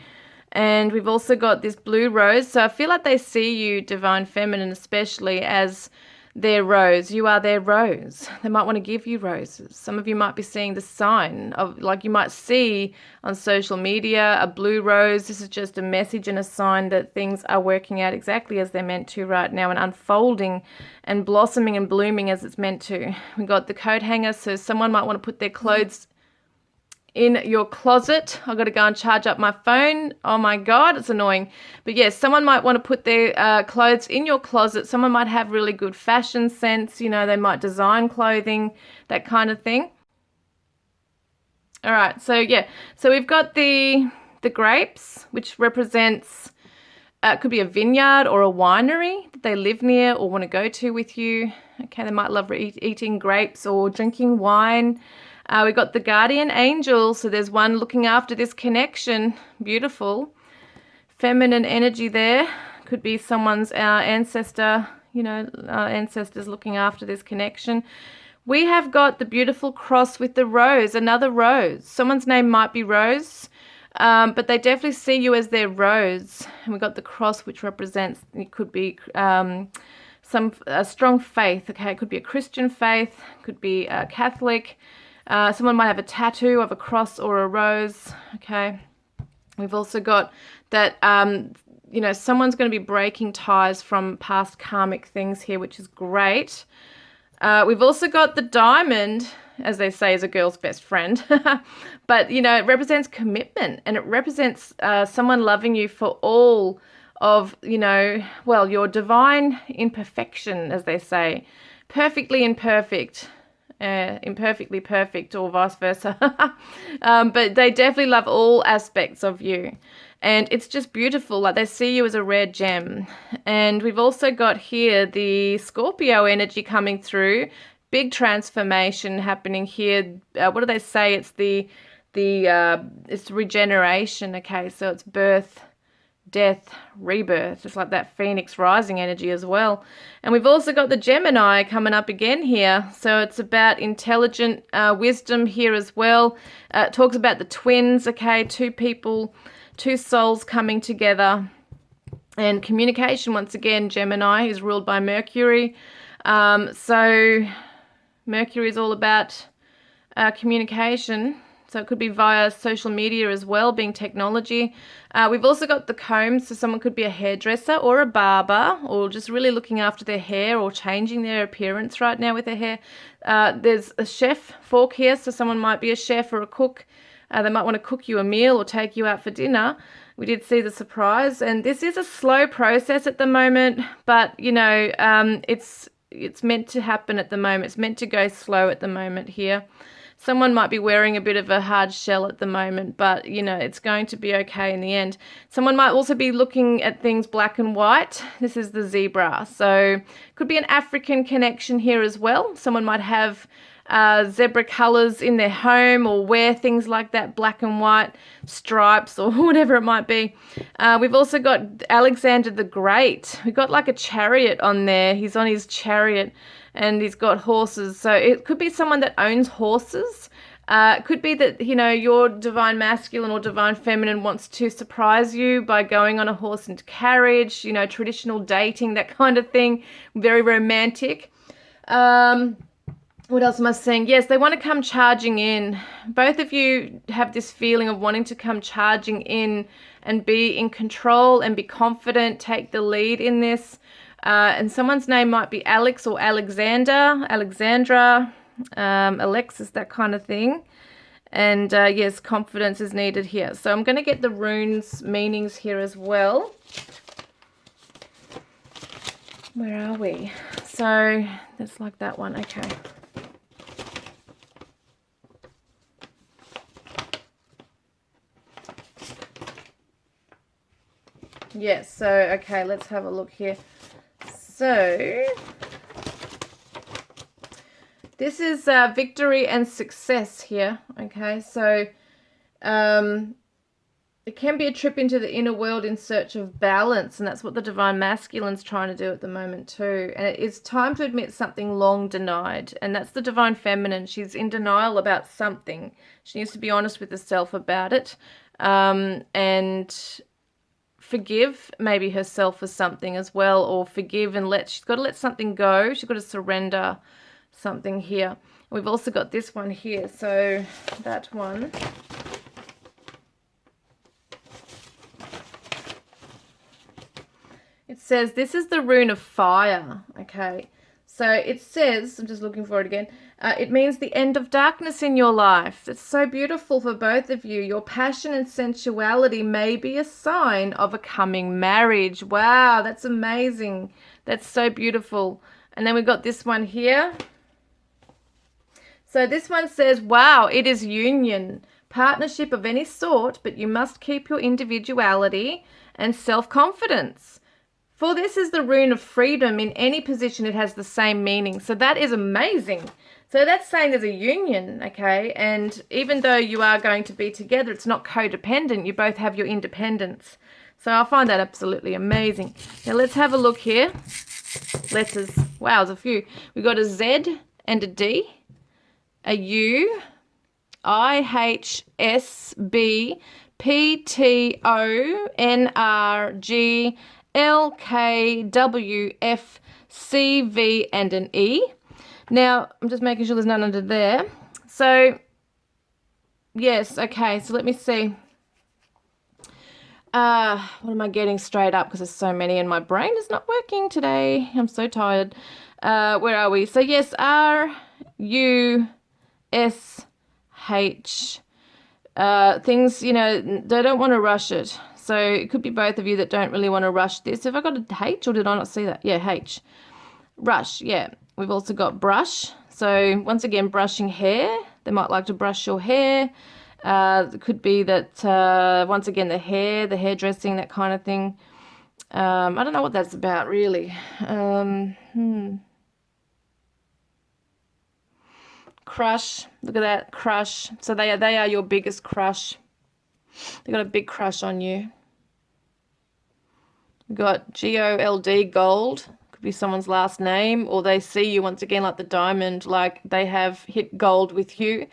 And we've also got this blue rose. So I feel like they see you, Divine Feminine, especially as their rose. You are their rose. They might want to give you roses. Some of you might be seeing the sign of, like you might see on social media, a blue rose. This is just a message and a sign that things are working out exactly as they're meant to right now and unfolding and blossoming and blooming as it's meant to. We've got the coat hanger. So someone might want to put their clothes in your closet. I've got to go and charge up my phone. Oh my God, it's annoying. But yes, someone might want to put their clothes in your closet. Someone might have really good fashion sense. You know, they might design clothing, that kind of thing. All right, so yeah. So we've got the grapes, which represents, it could be a vineyard or a winery that they live near or want to go to with you. Okay, they might love eating grapes or drinking wine. We got the guardian angel, so there's one looking after this connection. Beautiful. Feminine energy there. Could be someone's ancestor, you know, ancestors looking after this connection. We have got the beautiful cross with the rose, another rose. Someone's name might be Rose, but they definitely see you as their rose. And we've got the cross, which represents, it could be a strong faith. Okay, it could be a Christian faith, could be a Catholic. Someone might have a tattoo of a cross or a rose. Okay. We've also got that, you know, someone's going to be breaking ties from past karmic things here, which is great. We've also got the diamond, as they say, is a girl's best friend. But, you know, it represents commitment and it represents someone loving you for all of, you know, well, your divine imperfection, as they say. Perfectly imperfect. Imperfectly perfect or vice versa. But they definitely love all aspects of you. And it's just beautiful. Like they see you as a rare gem. And we've also got here the Scorpio energy coming through. Big transformation happening here. What do they say? It's it's regeneration. Okay, so it's birth, death, rebirth. It's like that phoenix rising energy as well. And we've also got the Gemini coming up again here. So it's about intelligent wisdom here as well. It talks about the twins, okay, two people, two souls coming together. And communication, once again, Gemini is ruled by Mercury. So Mercury is all about communication. So it could be via social media as well, being technology. We've also got the combs, so someone could be a hairdresser or a barber or just really looking after their hair or changing their appearance right now with their hair. There's a chef fork here, so someone might be a chef or a cook. They might want to cook you a meal or take you out for dinner. We did see the surprise, and this is a slow process at the moment, but, you know, it's meant to happen at the moment. It's meant to go slow at the moment here. Someone might be wearing a bit of a hard shell at the moment, but, you know, it's going to be okay in the end. Someone might also be looking at things black and white. This is the zebra. So could be an African connection here as well. Someone might have zebra colors in their home or wear things like that, black and white stripes or whatever it might be. We've also got Alexander the Great. We've got like a chariot on there. He's on his chariot and he's got horses. So it could be someone that owns horses. It could be that, you know, your divine masculine or divine feminine wants to surprise you by going on a horse and carriage, you know, traditional dating, that kind of thing. Very romantic. What else am I saying? Yes, they want to come charging in. Both of you have this feeling of wanting to come charging in and be in control and be confident, take the lead in this. And someone's name might be Alex or Alexander, Alexandra, Alexis, that kind of thing. And yes, confidence is needed here. So I'm going to get the runes meanings here as well. Where are we? So that's like that one. Okay. Yes, so, okay, let's have a look here. So, this is victory and success here, okay? So, it can be a trip into the inner world in search of balance, and that's what the divine masculine's trying to do at the moment too. And it is time to admit something long denied, and that's the divine feminine. She's in denial about something. She needs to be honest with herself about it, and forgive maybe herself for something as well, or forgive and she's got to let something go. She's got to surrender something here. We've also got this one here, so that one. It says, this is the rune of fire, okay? So it says, I'm just looking for it again, it means the end of darkness in your life. It's so beautiful for both of you. Your passion and sensuality may be a sign of a coming marriage. Wow, that's amazing. That's so beautiful. And then we got this one here. So this one says, wow, it is union, partnership of any sort, but you must keep your individuality and self-confidence. For this is the rune of freedom. In any position, it has the same meaning. So that is amazing. So that's saying there's a union, okay? And even though you are going to be together, it's not codependent. You both have your independence. So I find that absolutely amazing. Now let's have a look here. Letters. Wow, there's a few. We got a Z and a D, a U, I, H, S, B, P, T, O, N, R, G, L, K, W, F, C, V, and an E. Now, I'm just making sure there's none under there. So, yes, okay, so let me see. What am I getting straight up? Because there's so many and my brain is not working today. I'm so tired. Where are we? So, yes, R, U, S, H. Things, you know, they don't want to rush it. So it could be both of you that don't really want to rush this. Have I got a H or did I not see that? Yeah, H. Rush, yeah. We've also got brush. So once again, brushing hair. They might like to brush your hair. It could be that, once again, the hairdressing, that kind of thing. I don't know what that's about, really. Crush. Look at that, crush. So they are your biggest crush. They got a big crush on you. We've got GOLD, gold. Could be someone's last name, or they see you once again like the diamond, like they have hit gold with you.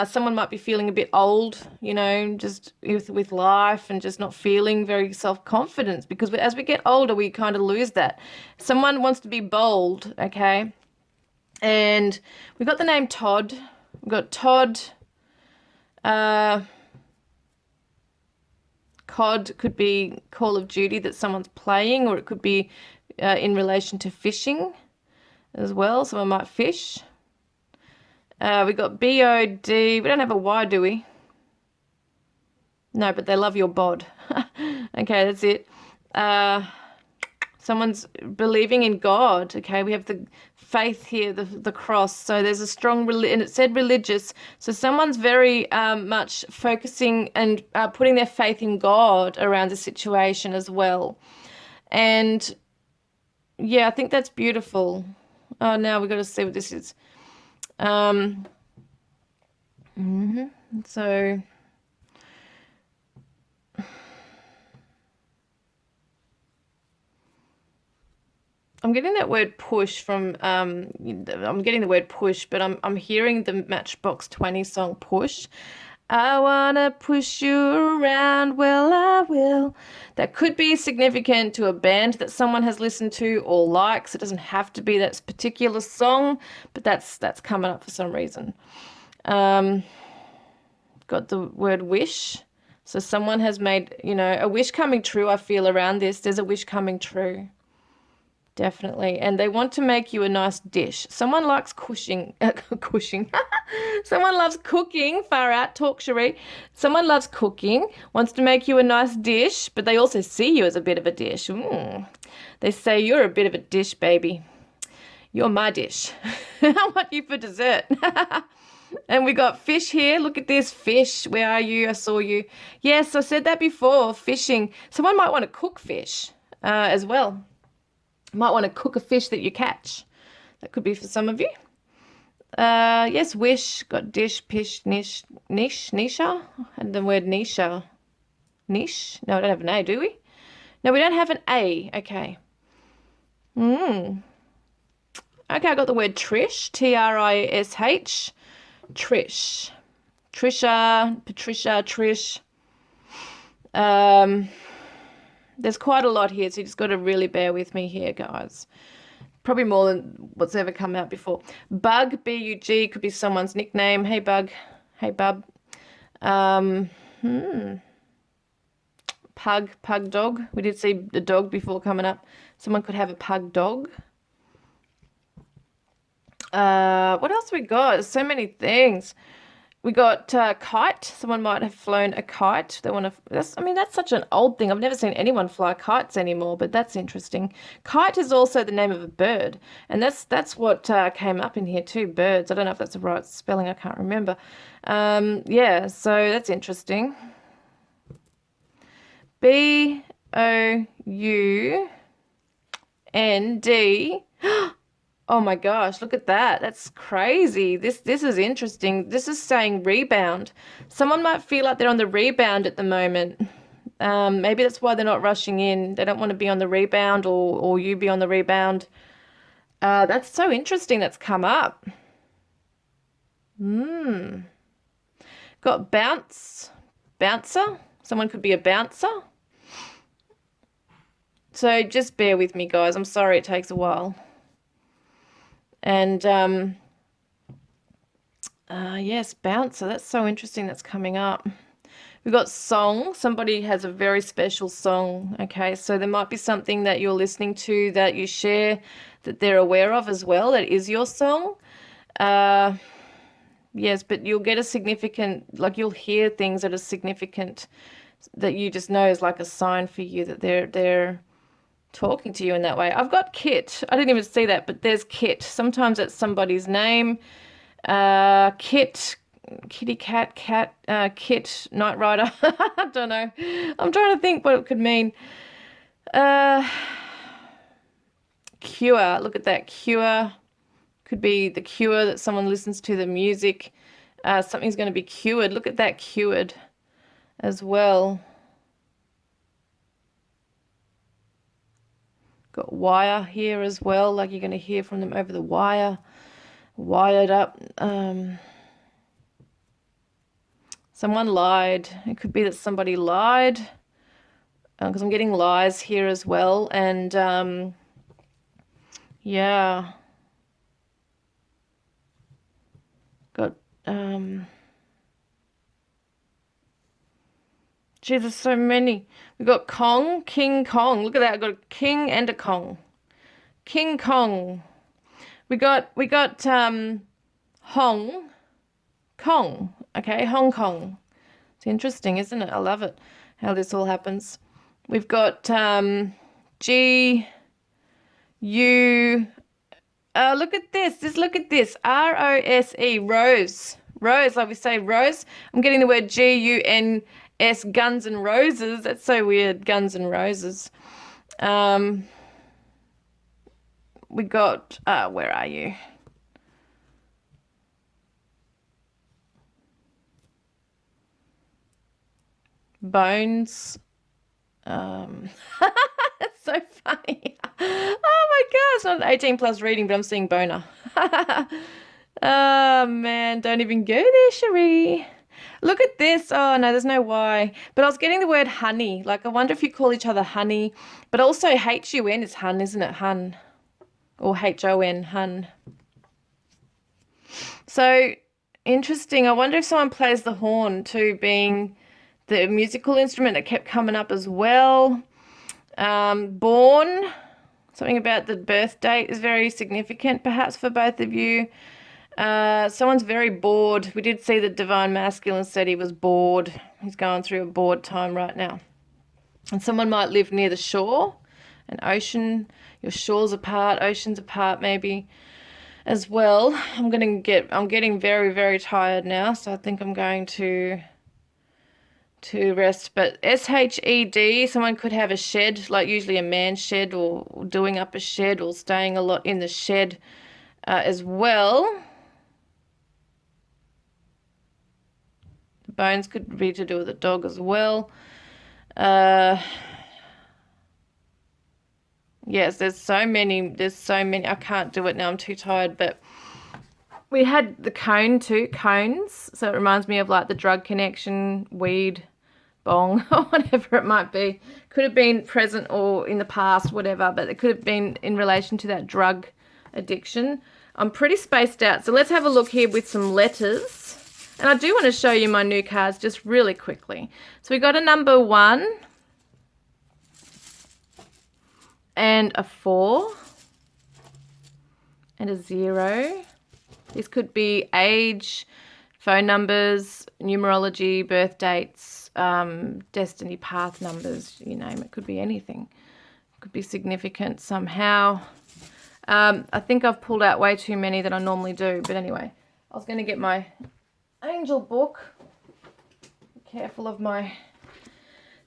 Someone might be feeling a bit old, you know, just with life and just not feeling very self-confident, because as we get older, we kind of lose that. Someone wants to be bold, okay? And we've got the name Todd. We've got Todd. COD could be Call of Duty that someone's playing, or it could be in relation to fishing as well. Someone might fish. We got BOD. We don't have a Y, do we? No, but they love your bod. Okay, that's it. Someone's believing in God. Okay, we have the faith here, the cross. So there's a strong, and it said religious. So someone's very much focusing and putting their faith in God around the situation as well. And yeah, I think that's beautiful. Oh, now we've got to see what this is. So I'm getting that word push from, I'm getting the word push, but I'm hearing the Matchbox 20 song Push. I wanna push you around, well, I will. That could be significant to a band that someone has listened to or likes. It doesn't have to be that particular song, but that's coming up for some reason. Got the word wish. So someone has made, you know, a wish coming true, I feel, around this. There's a wish coming true. Definitely. And they want to make you a nice dish. Someone likes cushing. Someone loves cooking. Far out. Talk, Sheree. Someone loves cooking, wants to make you a nice dish, but they also see you as a bit of a dish. They say, you're a bit of a dish, baby. You're my dish. I want you for dessert. And we got fish here. Look at this fish. Where are you? I saw you. Yes, I said that before. Fishing. Someone might want to cook fish as well. Might want to cook a fish that you catch. That could be for some of you. Yes, wish. Got dish, pish, niche, nisha. And the word nisha. Niche. No, we don't have an A, do we? No, we don't have an A. Okay. Okay, I got the word Trish. T-R-I-S-H. Trish. Trisha, Patricia, Trish. There's quite a lot here, so you just got to really bear with me here, guys. Probably more than what's ever come out before. Bug, B-U-G, could be someone's nickname. Hey, Bug. Hey, Bub. Pug dog. We did see the dog before coming up. Someone could have a pug dog. What else we got? So many things. We got kite. Someone might have flown a kite. They want to. That's such an old thing. I've never seen anyone fly kites anymore, but that's interesting. Kite is also the name of a bird, and that's what came up in here too. Birds. I don't know if that's the right spelling. I can't remember. Yeah. So that's interesting. B-O-U-N-D. Oh my gosh, look at that. That's crazy. This is interesting. This is saying rebound. Someone might feel like they're on the rebound at the moment. Maybe that's why they're not rushing in. They don't want to be on the rebound or you be on the rebound. That's so interesting that's come up. Got bounce. Bouncer. Someone could be a bouncer. So just bear with me, guys. I'm sorry it takes a while. And yes, bouncer. That's so interesting that's coming up. We've got song. Somebody has a very special song. Okay, so there might be something that you're listening to that you share that they're aware of as well. That is your song. Yes, but you'll get a significant, like you'll hear things that are significant that you just know is like a sign for you that they're talking to you in that way. I've got Kit. I didn't even see that, but there's Kit. Sometimes it's somebody's name. Kit, kitty cat, Kit, Knight Rider. I don't know. I'm trying to think what it could mean. Cure. Look at that. Cure. Could be the cure that someone listens to the music. Something's going to be cured. Look at that, cured as well. Got wire here as well, like you're going to hear from them over the wire. Wired up. Someone lied. It could be that somebody lied, because I'm getting lies here as well. And yeah. Got gee, there's so many. We got Kong, King Kong. Look at that. I got a king and a Kong. King Kong. We got Hong Kong. Okay, Hong Kong. It's interesting, isn't it? I love it how this all happens. We've got G U. Look at this. Look at this. R-O-S-E. Rose. Rose, like we say, rose. I'm getting the word G-U-N-S, Guns and Roses. That's so weird, Guns and Roses. We got, where are you? Bones. That's so funny. Oh my God, it's not an 18 plus reading, but I'm seeing boner. Oh man, don't even go there, Sheree. Look at this. Oh no, there's no Y. But I was getting the word honey. Like, I wonder if you call each other honey. But also H-U-N is hun, isn't it? Hun. Or H-O-N, hun. So, interesting. I wonder if someone plays the horn too, being the musical instrument that kept coming up as well. Born. Something about the birth date is very significant, perhaps, for both of you. Someone's very bored. We did see the divine masculine said he was bored. He's going through a bored time right now. And someone might live near the shore, an ocean. Your shores apart, oceans apart, maybe as well. I'm getting very, very tired now, so I think I'm going to rest. But S-H-E-D, someone could have a shed, like usually a man's shed, or doing up a shed, or staying a lot in the shed as well. The bones could be to do with a dog as well. Yes, there's so many. I can't do it now. I'm too tired. But we had the cone too, cones. So it reminds me of like the drug connection, weed, bong, or whatever it might be. Could have been present or in the past, whatever. But it could have been in relation to that drug addiction. I'm pretty spaced out. So let's have a look here with some letters. And I do want to show you my new cards just really quickly. So we got a number 1 and a 4 and a 0. This could be age, phone numbers, numerology, birth dates, destiny path numbers, you name it. Could be anything. Could be significant somehow. I think I've pulled out way too many than I normally do. But anyway, I was going to get my angel book. Be careful of my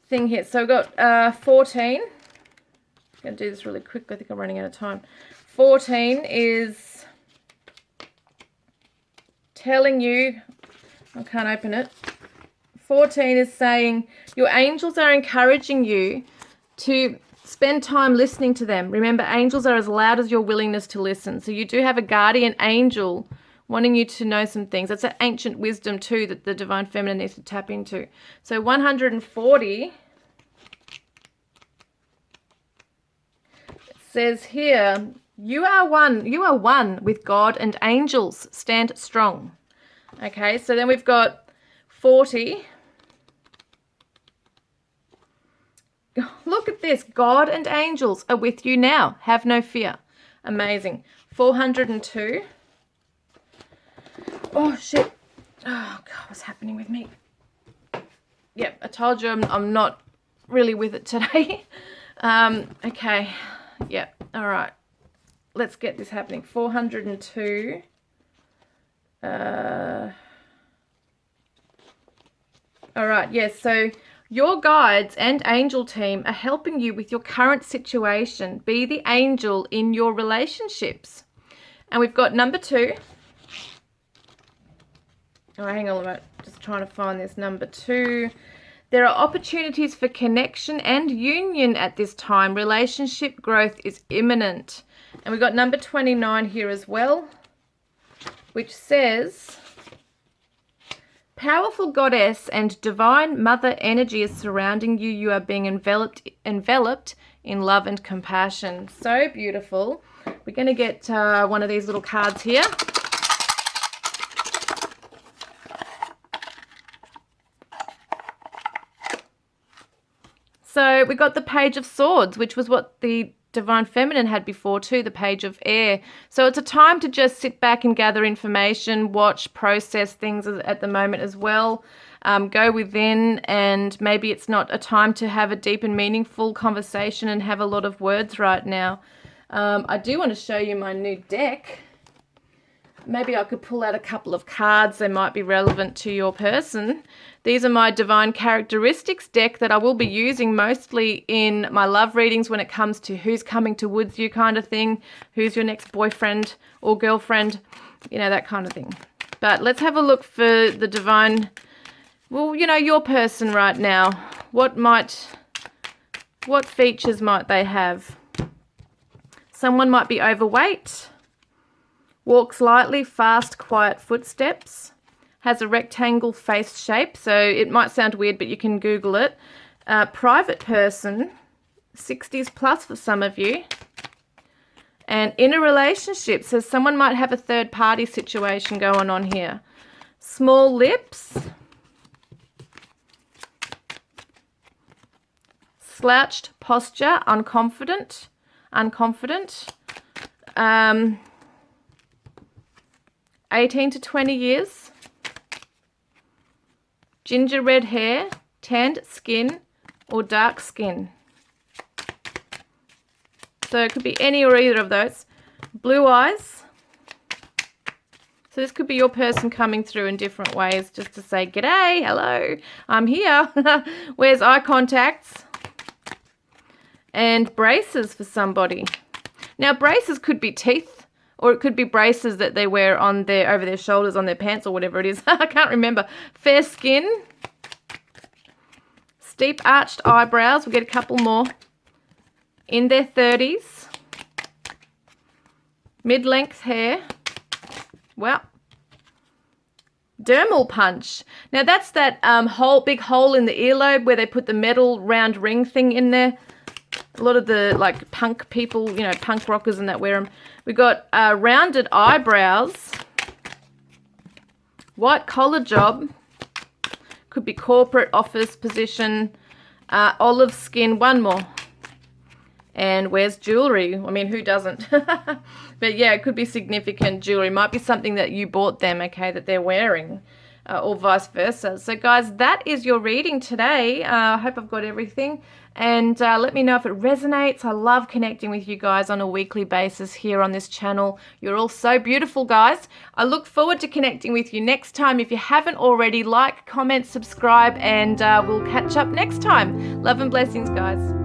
thing here. So I've got 14. I'm going to do this really quickly. I think I'm running out of time. 14 is telling you, I can't open it. 14 is saying your angels are encouraging you to spend time listening to them. Remember, angels are as loud as your willingness to listen. So you do have a guardian angel wanting you to know some things. That's an ancient wisdom too that the divine feminine needs to tap into. So 140 says here, you are one with God and angels. Stand strong. Okay, so then we've got 40. Look at this. God and angels are with you now. Have no fear. Amazing. 402. Oh, shit. Oh, God, what's happening with me? Yep, I told you I'm not really with it today. Okay. Yep, all right. Let's get this happening. 402. All right, yes, so your guides and angel team are helping you with your current situation. Be the angel in your relationships. And we've got number 2. All right, hang on a minute. Just trying to find this number 2. There are opportunities for connection and union at this time. Relationship growth is imminent. And we've got number 29 here as well, which says, powerful goddess and divine mother energy is surrounding you. You are being enveloped in love and compassion. So beautiful. We're going to get one of these little cards here. So we got the Page of Swords, which was what the Divine Feminine had before too, the Page of Air. So it's a time to just sit back and gather information, watch, process things at the moment as well. Go within, and maybe it's not a time to have a deep and meaningful conversation and have a lot of words right now. I do want to show you my new deck. Maybe I could pull out a couple of cards. They might be relevant to your person. These are my Divine Characteristics deck that I will be using mostly in my love readings when it comes to who's coming towards you kind of thing, who's your next boyfriend or girlfriend, you know, that kind of thing. But let's have a look for the divine, well, you know, your person right now. What features might they have? Someone might be overweight. Walks lightly, fast, quiet footsteps. Has a rectangle face shape, so it might sound weird, but you can Google it. Private person, 60s plus for some of you. And in a relationship, so someone might have a third party situation going on here. Small lips. Slouched posture, unconfident. 18 to 20 years. Ginger red hair, tanned skin, or dark skin. So it could be any or either of those. Blue eyes. So this could be your person coming through in different ways, just to say, g'day, hello, I'm here. Where's eye contacts? And braces for somebody. Now braces could be teeth, or it could be braces that they wear on over their shoulders, on their pants, or whatever it is. I can't remember. Fair skin. steep arched eyebrows. We'll get a couple more. In their 30s. Mid-length hair. Well, dermal punch. Now that's that big hole in the earlobe where they put the metal round ring thing in there. A lot of the like punk people, you know, punk rockers and that wear them. We got rounded eyebrows. White collar job. Could be corporate office position. Olive skin. One more. And wears jewelry. I mean, who doesn't? But yeah, it could be significant jewelry. Might be something that you bought them, okay, that they're wearing, or vice versa. So guys, that is your reading today. I hope I've got everything. And let me know if it resonates. I love connecting with you guys on a weekly basis here on this channel. You're all so beautiful, guys. I look forward to connecting with you next time. If you haven't already, like, comment, subscribe, and we'll catch up next time. Love and blessings, guys.